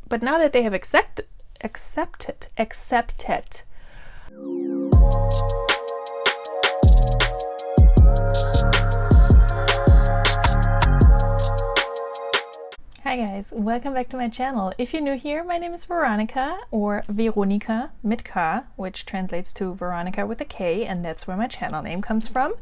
But now that they have accepted. Hi guys, welcome back to my channel. If you're new here, my name is Veronika, or Veronika mit K, which translates to Veronika with a K, and that's where my channel name comes from.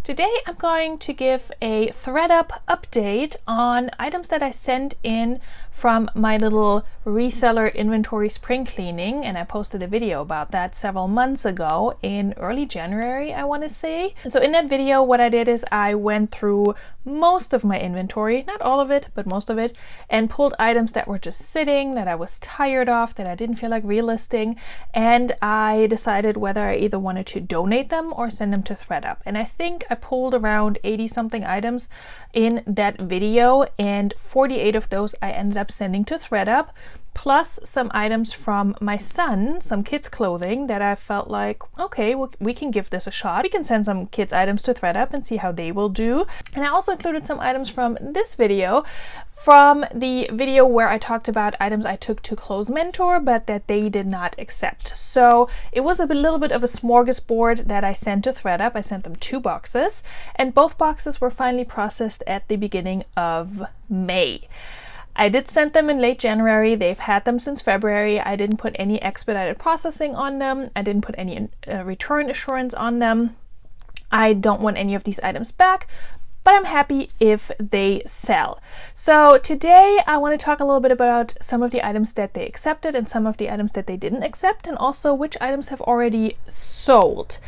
Today I'm going to give a ThredUp update on items that I sent in from my little reseller inventory spring cleaning, and I posted a video about that several months ago in early January, I want to say. So in that video, what I did is I went through most of my inventory, not all of it, but most of it, and pulled items that were just sitting, that I was tired of, that I didn't feel like relisting, and I decided whether I either wanted to donate them or send them to ThredUp. And I think I pulled around 80 something items in that video, and 48 of those I ended up sending to ThredUp, plus some items from my son, some kids clothing that I felt like, okay, we can give this a shot. We can send some kids items to ThredUp and see how they will do. And I also included some items from this video, from the video where I talked about items I took to Clothes Mentor, but that they did not accept. So it was a little bit of a smorgasbord that I sent to ThredUp. I sent them 2 boxes, and both boxes were finally processed at the beginning of May. I did send them in late January. They've had them since February. I didn't put any expedited processing on them. I didn't put any return assurance on them. I don't want any of these items back, but I'm happy if they sell. So today I want to talk a little bit about some of the items that they accepted and some of the items that they didn't accept, and also which items have already sold.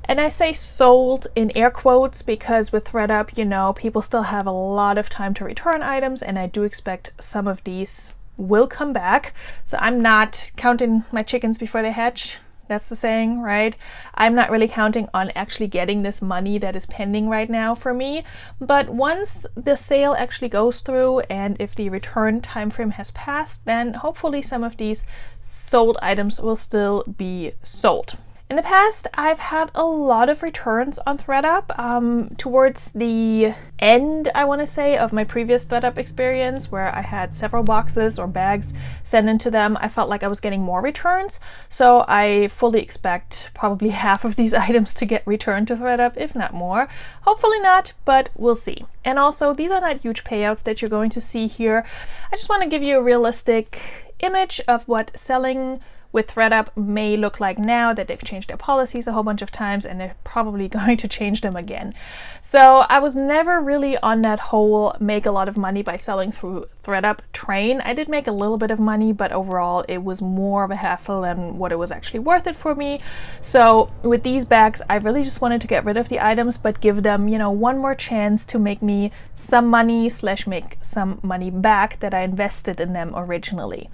And I say sold in air quotes because with ThredUp, you know, people still have a lot of time to return items, and I do expect some of these will come back. So I'm not counting my chickens before they hatch. That's the saying, right? I'm not really counting on actually getting this money that is pending right now for me. But once the sale actually goes through, and if the return time frame has passed, then hopefully some of these sold items will still be sold. In the past, I've had a lot of returns on ThredUp. Towards the end, I want to say, of my previous ThredUp experience, where I had several boxes or bags sent into them, I felt like I was getting more returns. So I fully expect probably half of these items to get returned to ThredUp, if not more. Hopefully not, but we'll see. And also, these are not huge payouts that you're going to see here. I just want to give you a realistic image of what selling with ThredUp may look like now that they've changed their policies a whole bunch of times, and they're probably going to change them again. So I was never really on that whole make a lot of money by selling through ThredUp train. I did make a little bit of money, but overall it was more of a hassle than what it was actually worth it for me. So with these bags, I really just wanted to get rid of the items, but give them, you know, one more chance to make me some money / make some money back that I invested in them originally.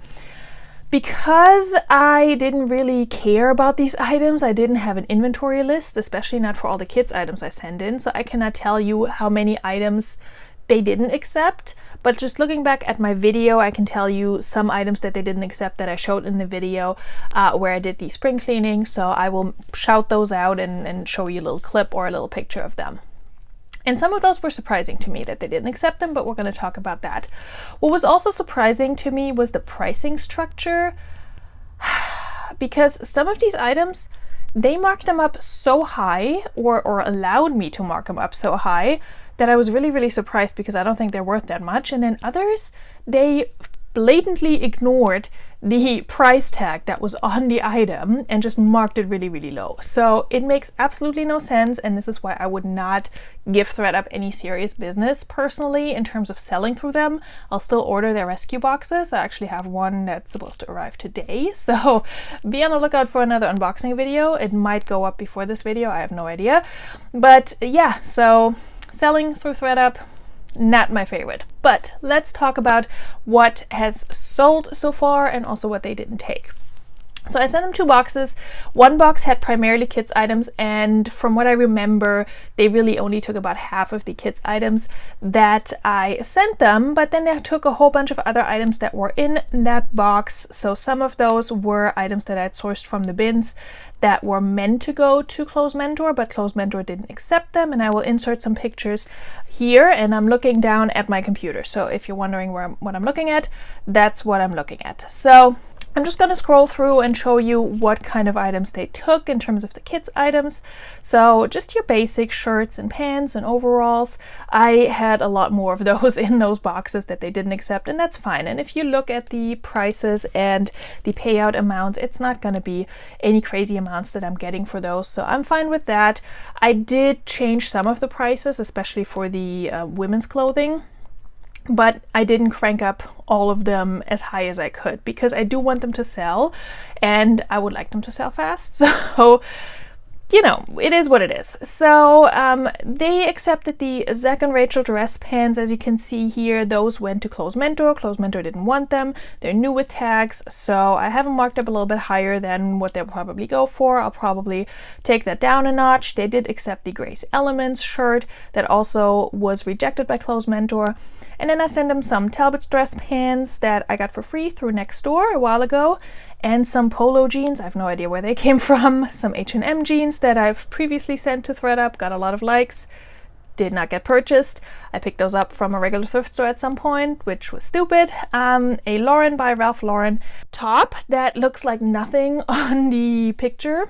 Because I didn't really care about these items, I didn't have an inventory list, especially not for all the kids items I send in, so I cannot tell you how many items they didn't accept. But just looking back at my video, I can tell you some items that they didn't accept that I showed in the video where I did the spring cleaning, so I will shout those out and show you a little clip or a little picture of them. And some of those were surprising to me that they didn't accept them, but we're going to talk about that. What was also surprising to me was the pricing structure, because some of these items, they marked them up so high, or allowed me to mark them up so high, that I was really, really surprised, because I don't think they're worth that much. And then others, they blatantly ignored the price tag that was on the item and just marked it really, really low. So it makes absolutely no sense, and this is why I would not give ThredUp any serious business personally in terms of selling through them. I'll still order their rescue boxes. I actually have one that's supposed to arrive today, so be on the lookout for another unboxing video. It might go up before this video, I have no idea. But yeah, so selling through ThredUp, not my favorite. But let's talk about what has sold so far and also what they didn't take. So I sent them 2 boxes. One box had primarily kids items, and from what I remember, they really only took about half of the kids items that I sent them, but then they took a whole bunch of other items that were in that box. So some of those were items that I had sourced from the bins that were meant to go to Clothes Mentor, but Clothes Mentor didn't accept them, and I will insert some pictures here, and I'm looking down at my computer. So if you're wondering what I'm looking at, that's what I'm looking at. So I'm just going to scroll through and show you what kind of items they took in terms of the kids items. So just your basic shirts and pants and overalls. I had a lot more of those in those boxes that they didn't accept, and that's fine. And if you look at the prices and the payout amounts, it's not going to be any crazy amounts that I'm getting for those. So I'm fine with that. I did change some of the prices, especially for the women's clothing, but I didn't crank up all of them as high as I could because I do want them to sell and I would like them to sell fast. So, you know, it is what it is. So they accepted the Zach and Rachel dress pants. As you can see here, those went to Clothes Mentor. Clothes Mentor didn't want them. They're new with tags, so I have them marked up a little bit higher than what they'll probably go for. I'll probably take that down a notch. They did accept the Grace Elements shirt that also was rejected by Clothes Mentor. And then I sent them some Talbot's dress pants that I got for free through Nextdoor a while ago, and some polo jeans. I have no idea where they came from. Some H&M jeans that I've previously sent to ThredUp, got a lot of likes, did not get purchased. I picked those up from a regular thrift store at some point, which was stupid. A Lauren by Ralph Lauren top that looks like nothing on the picture.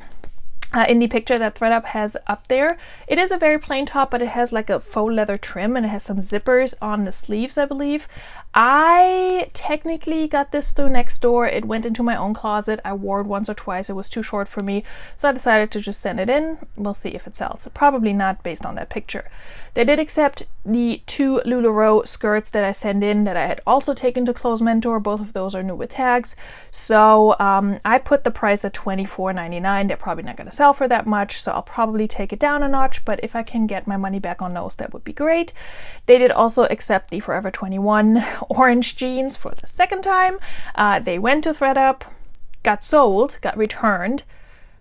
In the picture that ThredUp has up there. It is a very plain top, but it has like a faux leather trim and it has some zippers on the sleeves, I believe. I technically got this through Nextdoor. It went into my own closet. I wore it once or twice. It was too short for me, so I decided to just send it in. We'll see if it sells. Probably not based on that picture. They did accept the 2 Lularoe skirts that I sent in that I had also taken to Clothes Mentor. Both of those are new with tags. So I put the price at $24.99. They're probably not going to sell for that much, so I'll probably take it down a notch, but if I can get my money back on those, that would be great. They did also accept the Forever 21 orange jeans for the second time. They went to ThredUp, got sold, got returned,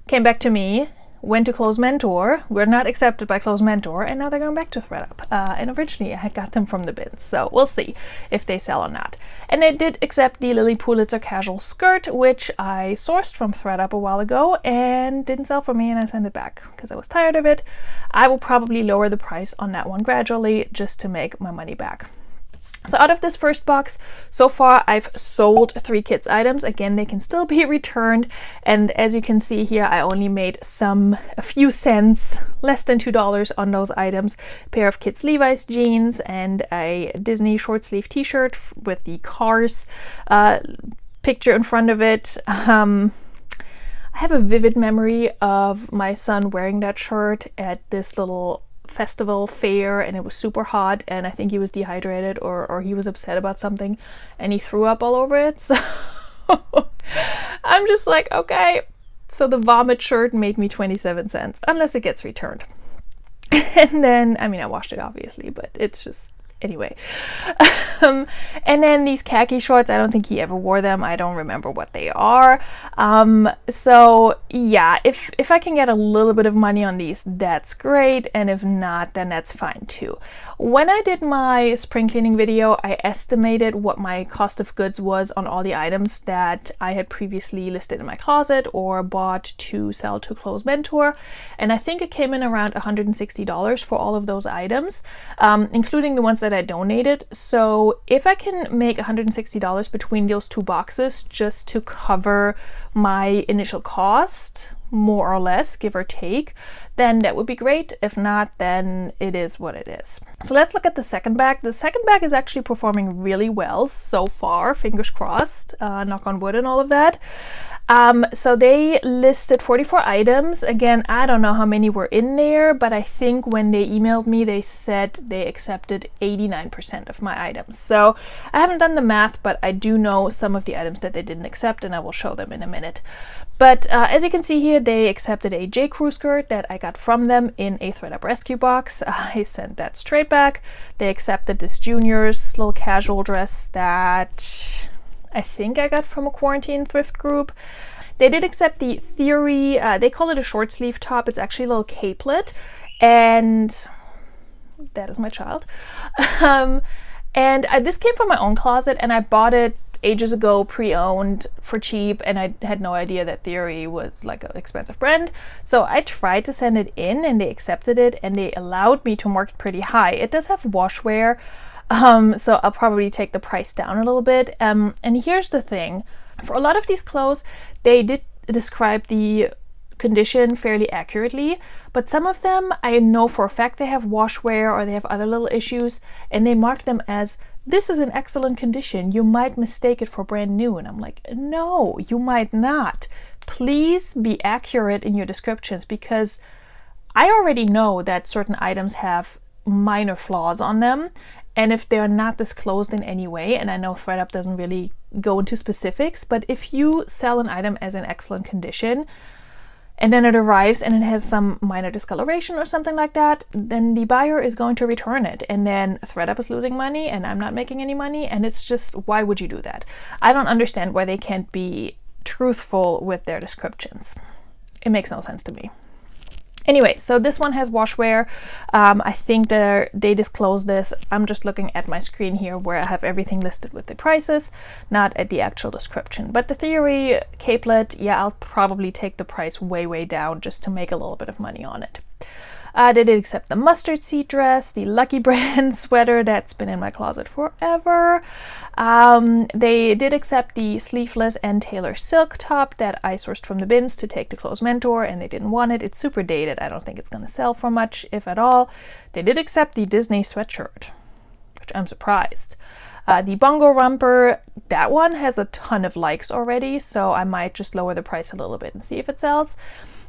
came back to me, went to Clothes Mentor, were not accepted by Clothes Mentor, and now they're going back to ThredUp. And originally I had got them from the bins, so we'll see if they sell or not. And they did accept the Lily Pulitzer casual skirt, which I sourced from ThredUp a while ago and didn't sell for me, and I sent it back because I was tired of it. I will probably lower the price on that one gradually just to make my money back. So out of this first box, so far I've sold 3 kids items. Again, they can still be returned. And as you can see here, I only made a few cents, less than $2 on those items. A pair of kids Levi's jeans and a Disney short sleeve t-shirt with the Cars picture in front of it. I have a vivid memory of my son wearing that shirt at this little festival fair, and it was super hot, and I think he was dehydrated or he was upset about something and he threw up all over it. So I'm just like, okay, so the vomit shirt made me 27 cents unless it gets returned. And then, I mean, I washed it obviously, but it's just, anyway. And then these khaki shorts, I don't think he ever wore them. I don't remember what they are. So yeah, if I can get a little bit of money on these, that's great. And if not, then that's fine too. When I did my spring cleaning video, I estimated what my cost of goods was on all the items that I had previously listed in my closet or bought to sell to Clothes Mentor. And I think it came in around $160 for all of those items, including the ones that I donated. So if I can make $160 between those 2 boxes just to cover my initial cost, more or less, give or take, then that would be great. If not, then it is what it is. So let's look at the second bag. The second bag is actually performing really well so far, fingers crossed, knock on wood and all of that. So they listed 44 items. Again, I don't know how many were in there, but I think when they emailed me, they said they accepted 89% of my items. So I haven't done the math, but I do know some of the items that they didn't accept, and I will show them in a minute. But as you can see here, they accepted a J. Crew skirt that I got from them in a ThredUp rescue box. I sent that straight back. They accepted this Junior's little casual dress that I think I got from a quarantine thrift group. They did accept the Theory, they call it a short sleeve top. It's actually a little capelet, and that is my child. This came from my own closet, and I bought it ages ago, pre-owned for cheap, and I had no idea that Theory was like an expensive brand. So I tried to send it in, and they accepted it, and they allowed me to mark it pretty high. It does have washwear, so I'll probably take the price down a little bit. And here's the thing. For a lot of these clothes, they did describe the condition fairly accurately, but some of them I know for a fact they have washwear or they have other little issues, and they mark them as, this is in excellent condition, you might mistake it for brand new. And I'm like, no, you might not. Please be accurate in your descriptions, because I already know that certain items have minor flaws on them, and if they're not disclosed in any way, and I know ThredUp doesn't really go into specifics, but if you sell an item as in excellent condition and then it arrives and it has some minor discoloration or something like that, then the buyer is going to return it, and then ThredUp is losing money and I'm not making any money, and it's just, why would you do that? I don't understand why they can't be truthful with their descriptions. It makes no sense to me. Anyway, so this one has washwear. I think they disclose this. I'm just looking at my screen here where I have everything listed with the prices, not at the actual description. But the Theory capelet, yeah, I'll probably take the price way, way down just to make a little bit of money on it. They did accept the mustard seed dress, the Lucky Brand sweater that's been in my closet forever. They did accept the sleeveless and tailor silk top that I sourced from the bins to take to Clothes Mentor, and they didn't want it. It's super dated. I don't think it's going to sell for much, if at all. They did accept the Disney sweatshirt, which I'm surprised. The Bongo romper, that one has a ton of likes already, so I might just lower the price a little bit and see if it sells.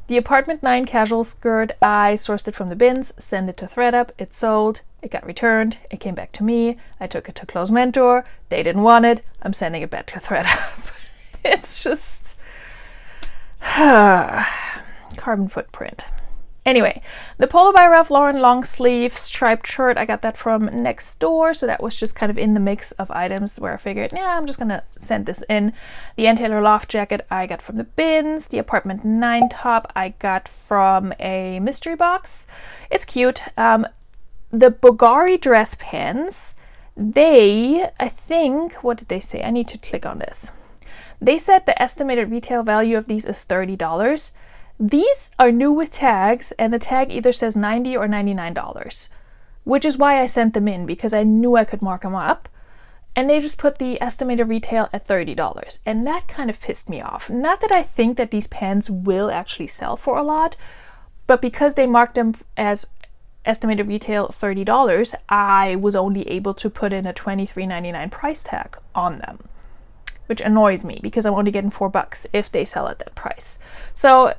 The Apartment 9 casual skirt, I sourced it from the bins, sent it to ThredUp, it sold, it got returned, it came back to me, I took it to Clothes Mentor, they didn't want it, I'm sending it back to ThredUp. It's just carbon footprint. Anyway, the Polo by Ralph Lauren long sleeve striped shirt, I got that from next door, so that was just kind of in the mix of items where I figured, yeah, I'm just gonna send this in. The Ann Taylor Loft jacket I got from the bins. The Apartment 9 top I got from a mystery box. It's cute. The Bulgari dress pants, I think, what did they say? I need to click on this. They said the estimated retail value of these is $30. These are new with tags, and the tag either says $90 or $99, which is why I sent them in, because I knew I could mark them up, and they just put the estimated retail at $30, and that kind of pissed me off. Not that I think that these pants will actually sell for a lot, but because they marked them as estimated retail $30, I was only able to put in a $23.99 price tag on them, which annoys me because I'm only getting $4 if they sell at that price. So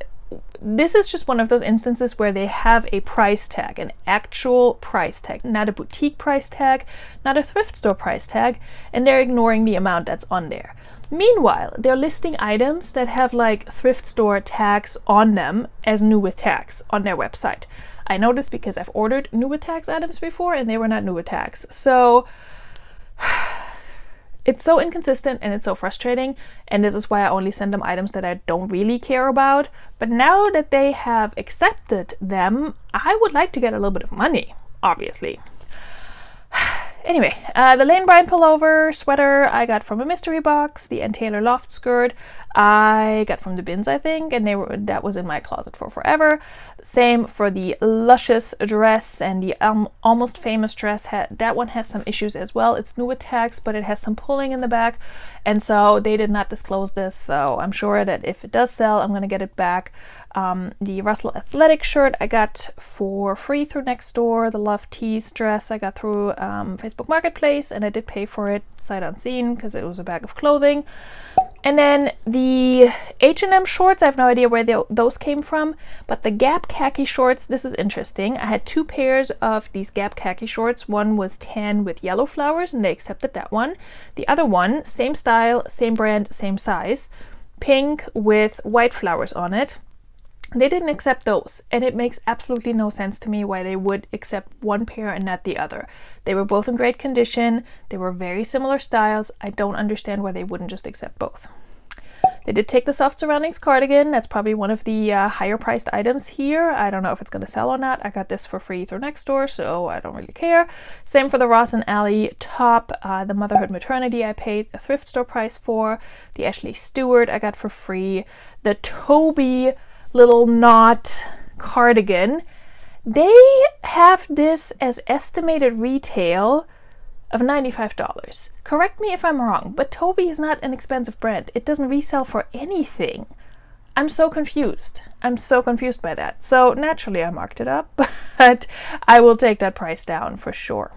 this is just one of those instances where they have a price tag, an actual price tag, not a boutique price tag, not a thrift store price tag, and they're ignoring the amount that's on there. Meanwhile, they're listing items that have like thrift store tags on them as new with tags on their website. I know this because I've ordered new with tags items before and they were not new with tags. So it's so inconsistent and it's so frustrating, and this is why I only send them items that I don't really care about. But now that they have accepted them, I would like to get a little bit of money, obviously. Anyway, the Lane Bryant pullover sweater I got from a mystery box. The Ann Taylor Loft skirt I got from the bins, I think, and that was in my closet for forever. Same for the Luscious dress and the Almost Famous dress. That one has some issues as well. It's new with tags, but it has some pulling in the back, and so they did not disclose this, so I'm sure that if it does sell, I'm gonna get it back. The Russell Athletic shirt I got for free through Nextdoor. The Love Tees dress I got through Facebook Marketplace, and I did pay for it sight unseen because it was a bag of clothing. And then the H&M shorts, I have no idea where those came from, but the Gap khaki shorts, this is interesting. I had two pairs of these Gap khaki shorts. One was tan with yellow flowers, and they accepted that one. The other one, same style, same brand, same size, pink with white flowers on it. They didn't accept those, and it makes absolutely no sense to me why they would accept one pair and not the other. They were both in great condition. They were very similar styles. I don't understand why they wouldn't just accept both. They did take the Soft Surroundings cardigan. That's probably one of the higher priced items here. I don't know if it's going to sell or not. I got this for free through Nextdoor, so I don't really care. Same for the Ross and Ally top. The Motherhood Maternity I paid a thrift store price for. The Ashley Stewart I got for free. The Toby little knot cardigan. They have this as estimated retail of $95. Correct me if I'm wrong, but Toby is not an expensive brand. It doesn't resell for anything. I'm so confused. I'm so confused by that. So naturally I marked it up, but I will take that price down for sure.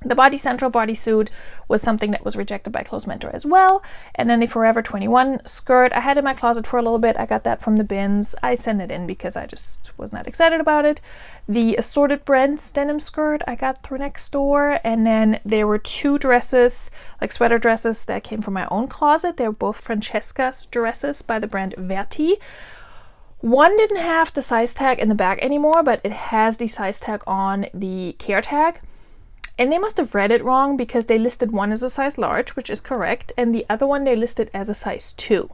The Body Central bodysuit was something that was rejected by Close Mentor as well. And then the Forever 21 skirt I had in my closet for a little bit. I got that from the bins. I sent it in because I just was not excited about it. The Assorted Brands denim skirt I got through Nextdoor. And then there were two dresses, like sweater dresses that came from my own closet. They're both Francesca's dresses by the brand Verti. One didn't have the size tag in the back anymore, but it has the size tag on the care tag. And they must have read it wrong because they listed one as a size large, which is correct, and the other one they listed as a size 2.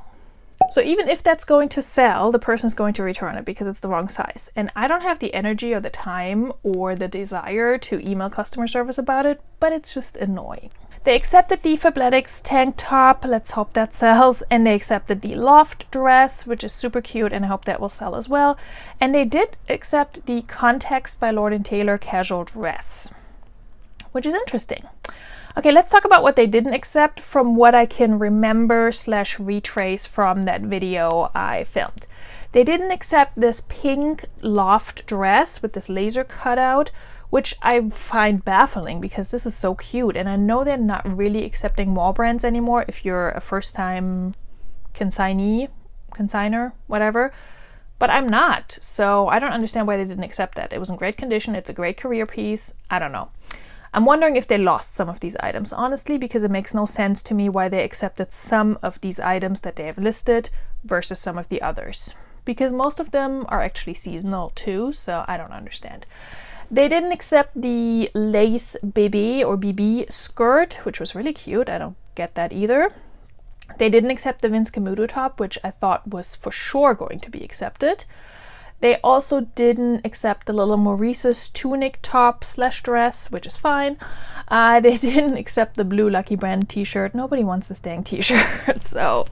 So even if that's going to sell, the person's going to return it because it's the wrong size. And I don't have the energy or the time or the desire to email customer service about it, but it's just annoying. They accepted the Fabletics tank top, let's hope that sells, and they accepted the Loft dress, which is super cute, and I hope that will sell as well. And they did accept the Context by Lord & Taylor casual dress, which is interesting. Okay, let's talk about what they didn't accept from what I can remember / retrace from that video I filmed. They didn't accept this pink Loft dress with this laser cutout, which I find baffling because this is so cute. And I know they're not really accepting mall brands anymore if you're a first-time consigner, whatever. But I'm not, so I don't understand why they didn't accept that. It was in great condition. It's a great career piece. I don't know. I'm wondering if they lost some of these items, honestly, because it makes no sense to me why they accepted some of these items that they have listed versus some of the others. Because most of them are actually seasonal too, so I don't understand. They didn't accept the lace BB skirt, which was really cute. I don't get that either. They didn't accept the Vince Camuto top, which I thought was for sure going to be accepted. They also didn't accept the little Maurice's tunic top / dress, which is fine. They didn't accept the blue Lucky Brand t-shirt. Nobody wants this dang t-shirt, so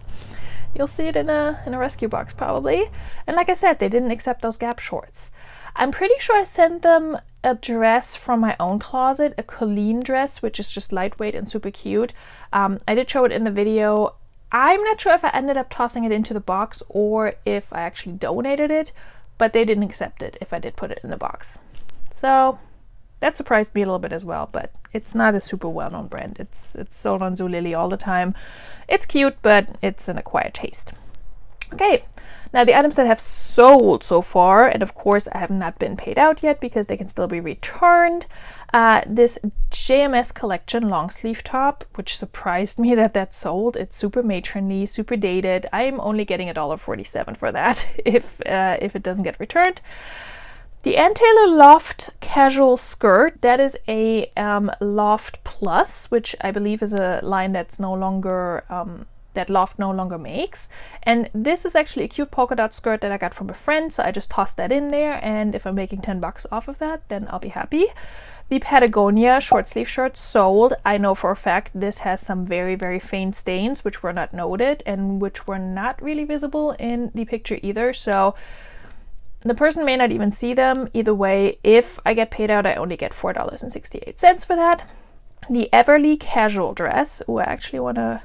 you'll see it in a rescue box probably. And like I said, they didn't accept those Gap shorts. I'm pretty sure I sent them a dress from my own closet, a Colleen dress, which is just lightweight and super cute. I did show it in the video. I'm not sure if I ended up tossing it into the box or if I actually donated it, but they didn't accept it if I did put it in the box. So that surprised me a little bit as well, but it's not a super well-known brand. It's sold on Zulily all the time. It's cute, but it's an acquired taste. Okay, now the items that have sold so far, and of course I have not been paid out yet because they can still be returned. This JMS collection long sleeve top, which surprised me that sold. It's super matronly, super dated. I'm only getting $1.47 for that if it doesn't get returned. The Ann Taylor Loft casual skirt, that is a Loft Plus, which I believe is a line that's no longer that Loft no longer makes. And this is actually a cute polka dot skirt that I got from a friend, so I just tossed that in there, and if I'm making $10 off of that, then I'll be happy. The Patagonia short sleeve shirt sold. I know for a fact this has some very, very faint stains, which were not noted and which were not really visible in the picture either, so the person may not even see them. Either way, if I get paid out, I only get $4.68 for that. The Everly casual dress. Oh, I actually want to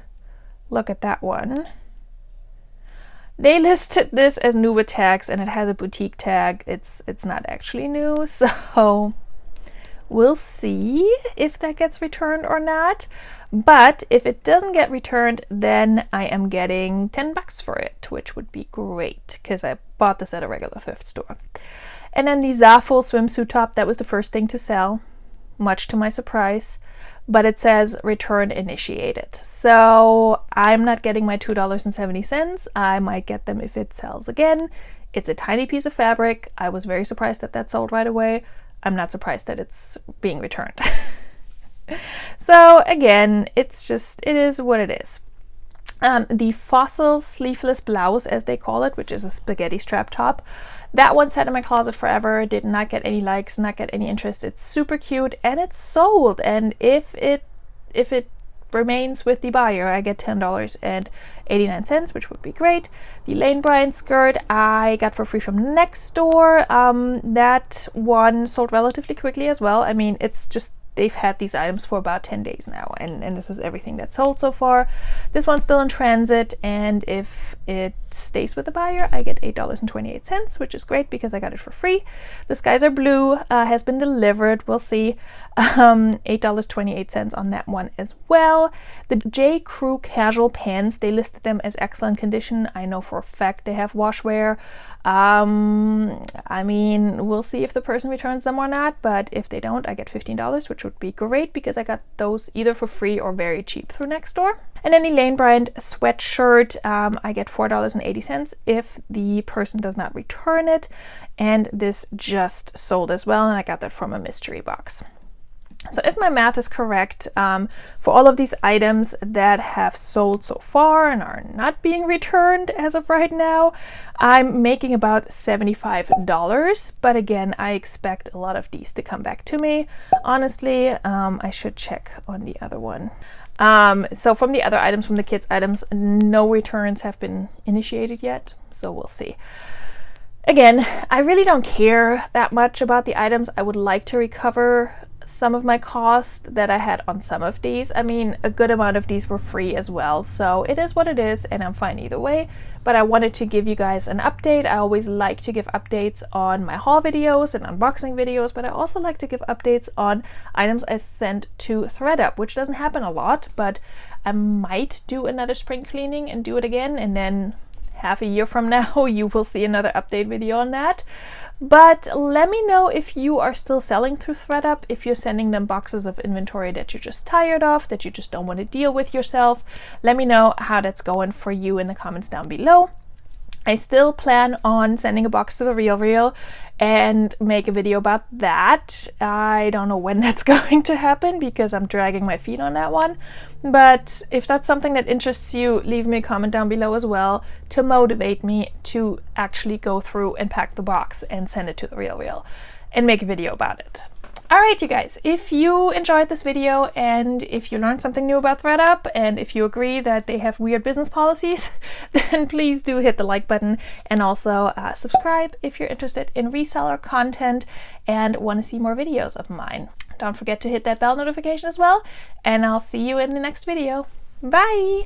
look at that one. They listed this as new with tags, and it has a boutique tag. It's not actually new, so we'll see if that gets returned or not. But if it doesn't get returned, then I am getting $10 for it, which would be great because I bought this at a regular thrift store. And then the Zaful swimsuit top, that was the first thing to sell, much to my surprise. But it says return initiated. So I'm not getting my $2.70. I might get them if it sells again. It's a tiny piece of fabric. I was very surprised that sold right away. I'm not surprised that it's being returned. So again, it is what it is. The Fossil Sleeveless Blouse, as they call it, which is a spaghetti strap top. That one sat in my closet forever, did not get any likes, not get any interest. It's super cute and it's sold. And if it remains with the buyer, I get $10.89, which would be great. The Lane Bryant skirt I got for free from Nextdoor. That one sold relatively quickly as well. I mean, it's just, they've had these items for about 10 days now, and this is everything that's sold so far. This one's still in transit, and if it stays with the buyer, I get $8.28, which is great because I got it for free. The Skies Are Blue has been delivered. We'll see. $8.28 on that one as well. The J. Crew casual pants, they listed them as excellent condition. I know for a fact they have wash wear. I mean, we'll see if the person returns them or not, but if they don't, I get $15, which would be great because I got those either for free or very cheap through Nextdoor. And then the Lane Bryant sweatshirt, I get $4.80 if the person does not return it. And this just sold as well, and I got that from a mystery box. So if my math is correct, for all of these items that have sold so far and are not being returned as of right now, I'm making about $75. But again, I expect a lot of these to come back to me. Honestly, I should check on the other one. So from the other items, from the kids' items, no returns have been initiated yet, so we'll see. Again, I really don't care that much about the items. I would like to recover some of my cost that I had on some of these. I mean, a good amount of these were free as well, so it is what it is, and I'm fine either way. But I wanted to give you guys an update. I always like to give updates on my haul videos and unboxing videos, but I also like to give updates on items I sent to ThredUp, which doesn't happen a lot, but I might do another spring cleaning and do it again, and then half a year from now you will see another update video on that. But let me know if you are still selling through ThredUp, if you're sending them boxes of inventory that you're just tired of, that you just don't want to deal with yourself. Let me know how that's going for you in the comments down below. I still plan on sending a box to the RealReal and make a video about that. I don't know when that's going to happen because I'm dragging my feet on that one. But if that's something that interests you, leave me a comment down below as well to motivate me to actually go through and pack the box and send it to the RealReal and make a video about it. Alright, you guys, if you enjoyed this video and if you learned something new about ThredUp and if you agree that they have weird business policies, then please do hit the like button and also subscribe if you're interested in reseller content and want to see more videos of mine. Don't forget to hit that bell notification as well, and I'll see you in the next video. Bye!